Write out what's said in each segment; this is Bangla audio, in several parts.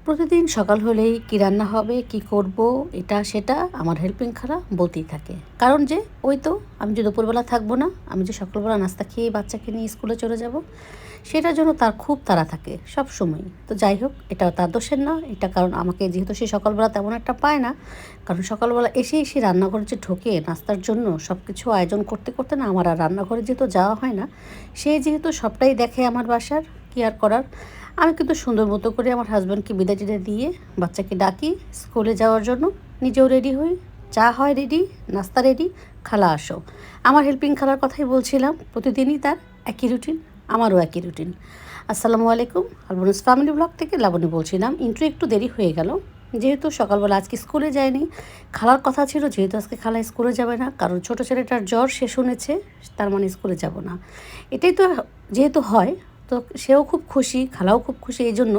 প্রতিদিন সকাল হলেই কী রান্না হবে, কি করব, এটা সেটা আমার হেল্পিং খালা বলতেই থাকে। কারণ যে ওই তো আমি যে দুপুরবেলা থাকবো না, আমি যে সকালবেলা নাস্তা খেয়ে বাচ্চাকে নিয়ে স্কুলে চলে যাব, সেটার জন্য তার খুব তাড়া থাকে সব সময়। তো যাই হোক, এটাও তার দোষের না, এটা কারণ আমাকে যেহেতু সে সকালবেলা তেমন একটা পায় না, কারণ সকালবেলা এসে রান্নাঘরে যে ঢোকে নাস্তার জন্য সব কিছু আয়োজন করতে করতে না আমার আর রান্নাঘরে যেহেতু যাওয়া হয় না, সে যেহেতু সবটাই দেখে আমার বাসার, কি আর করার। আমি কিন্তু সুন্দর মতো করে আমার হাজব্যান্ডকে বিদায় টিদায় দিয়ে বাচ্চাকে ডাকি স্কুলে যাওয়ার জন্য, নিজেও রেডি হই, চা হয় রেডি, নাস্তা রেডি, খালা আসো। আমার হেল্পিং খালার কথাই বলছিলাম, প্রতিদিনই তার একই রুটিন, আমারও একই রুটিন। আসসালামু আলাইকুম, আলবনুস ফ্যামিলি ব্লগ থেকে লাবণী বলছিলাম। ইন্ট্রো একটু দেরি হয়ে গেল, যেহেতু সকালবেলা আজকে স্কুলে যায়নি। খালার কথা ছিল যেহেতু আজকে খালা স্কুলে যাবে না, কারণ ছোটো ছেলেটার জ্বর সে শুনেছে, তার মানে স্কুলে যাব না। এটাই তো যেহেতু হয়, তো সেও খুব খুশি, খালাও খুব খুশি এই জন্য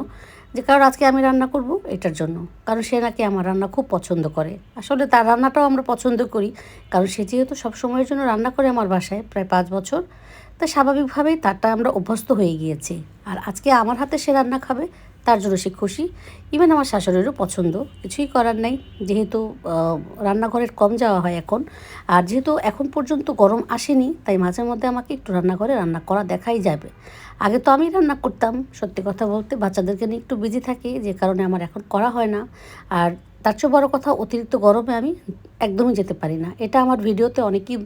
যে কারণ আজকে আমি রান্না করব এটার জন্য, কারণ সে নাকি আমার রান্না খুব পছন্দ করে। আসলে তার রান্নাটাও আমরা পছন্দ করি, কারণ সে যেহেতু সব সময়ের জন্য রান্না করে আমার বাসায় প্রায় 5 বছর, তা স্বাভাবিকভাবেই তারটা আমরা অভ্যস্ত হয়ে গিয়েছি। আর আজকে আমার হাতে সে রান্না খাবে, তার জন্য সে খুশি। ইভেন আমার শাশুড়িরও পছন্দ, কিছুই করার নাই। যেহেতু রান্নাঘরের কম যাওয়া হয় এখন, আর যেহেতু এখন পর্যন্ত গরম আসেনি, তাই মাঝে মধ্যে আমাকে একটু রান্নাঘরে রান্না করা দেখাই যাবে। আগে তো আমি রান্না করতাম, সত্যি কথা বলতে বাচ্চাদেরকে নিয়ে একটু বিজি থাকি, যে কারণে আমার এখন করা হয় না। আর তার চেয়ে বড়ো কথা, অতিরিক্ত গরমে আমি একদমই যেতে পারি না। এটা আমার ভিডিওতে অনেকেই,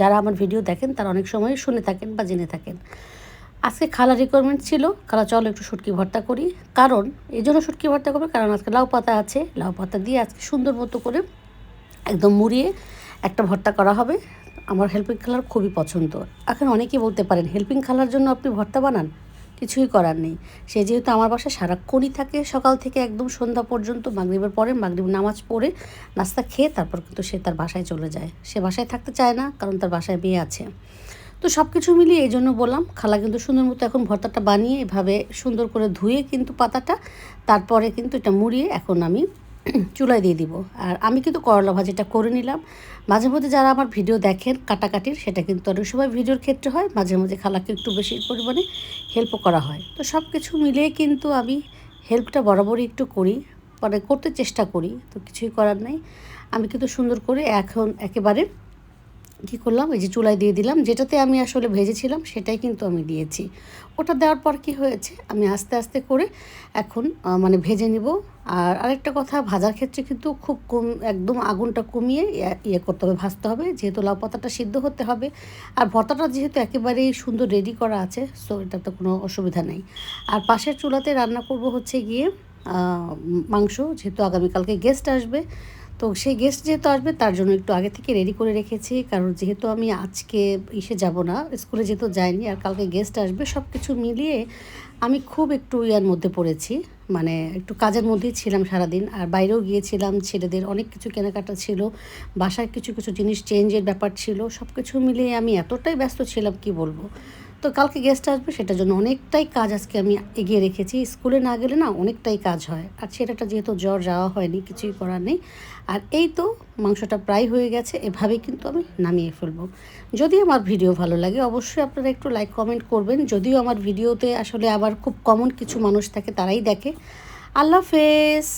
যারা আমার ভিডিও দেখেন তারা অনেক সময় শুনে থাকেন বা জেনে থাকেন। আজকে খালা রিকোয়ারমেন্ট ছিল, খালা চলো একটু শুটকি ভর্তা করি। কারণ এই জন্য শুটকি ভর্তা করবে, কারণ আজকে লাউ পাতা আছে, লাউ পাতা দিয়ে আজকে সুন্দর মতো করে একদম মুড়িয়ে একটা ভর্তা করা হবে। আমার হেল্পিং খালার খুবই পছন্দ। এখন অনেকেই বলতে পারেন হেল্পিং খালার জন্য আপনি ভর্তা বানান, কিছুই করার নেই। সে যেহেতু আমার বাসায় সারাক্ষণই থাকে, সকাল থেকে একদম সন্ধ্যা পর্যন্ত, মাগরিবের পরে মাগরিব নামাজ পড়ে নাস্তা খেয়ে তারপর কিন্তু সে তার বাসায় চলে যায়। সে বাসায় থাকতে চায় না, কারণ তার বাসায় মেয়ে আছে। তো সব কিছু মিলিয়ে এই জন্য বললাম, খালা কিন্তু সুন্দর মতো এখন ভর্তাটা বানিয়ে এভাবে সুন্দর করে ধুয়ে কিন্তু পাতাটা, তারপরে কিন্তু এটা মুড়িয়ে এখন আমি চুলায় দিয়ে দিব। আর আমি কিন্তু করলা ভাজিটা করে নিলাম। মাঝে মধ্যে যারা আমার ভিডিও দেখেন কাটাকাটির, সেটা কিন্তু অনেক সময় ভিডিওর ক্ষেত্রে হয়, মাঝে মাঝে খালাকে একটু বেশি পরিমাণে হেল্পও করা হয়। তো সব কিছু মিলিয়ে কিন্তু আমি হেল্পটা বরাবরই একটু করি, মানে করতে চেষ্টা করি, তো কিছুই করার নাই। আমি কিন্তু সুন্দর করে এখন একেবারে কী করলাম, এই যে চুলায় দিয়ে দিলাম, যেটাতে আমি আসলে ভেজেছিলাম সেটাই কিন্তু আমি দিয়েছি। ওটা দেওয়ার পর কি হয়েছে, আমি আস্তে আস্তে করে এখন মানে ভেজে নিব। আর আরেকটা কথা, ভাজার ক্ষেত্রে কিন্তু খুব কম, একদম আগুনটা কমিয়ে ইয়ে করতে হবে, ভাজতে হবে, যেহেতু লাউ পাতাটা সিদ্ধ হতে হবে। আর ভর্তাটা যেহেতু একেবারেই সুন্দর রেডি করা আছে, সো এটাতে কোনো অসুবিধা নেই। আর পাশের চুলাতে রান্না করব হচ্ছে গিয়ে মাংস, যেহেতু আগামীকালকে গেস্ট আসবে। তো সেই গেস্ট যেহেতু আসবে তার জন্য একটু আগে থেকে রেডি করে রেখেছি, কারণ যেহেতু আমি আজকে যাব না, স্কুলে যেহেতু যাইনি, আর কালকে গেস্ট আসবে, সব কিছু মিলিয়ে আমি খুব একটু ইয়ার মধ্যে পড়েছি, মানে একটু কাজের মধ্যেই ছিলাম সারাদিন। আর বাইরেও গিয়েছিলাম, ছেলেদের অনেক কিছু কেনাকাটা ছিল, বাসায় কিছু কিছু জিনিস চেঞ্জের ব্যাপার ছিল, সব কিছু মিলিয়ে আমি এতটাই ব্যস্ত ছিলাম কি বলবো। তো কালকে গেস্ট আসবে, সেটার জন্য অনেকটাই কাজ আজকে আমি এগিয়ে রেখেছি। স্কুলে না গেলে না অনেকটাই কাজ হয়, আর ছেলেটা যেহেতু জ্বর, যাওয়া হয়নি, কিছুই করার নেই। আর এই তো মাংসটা প্রায় হয়ে গেছে, এভাবেই কিন্তু আমি নামিয়ে ফেলবো। যদি আমার ভিডিও ভালো লাগে অবশ্যই আপনারা একটু লাইক কমেন্ট করবেন। যদিও আমার ভিডিওতে আসলে আবার খুব কমন কিছু মানুষ থাকে, তারাই দেখে। আল্লাহ হাফেজ।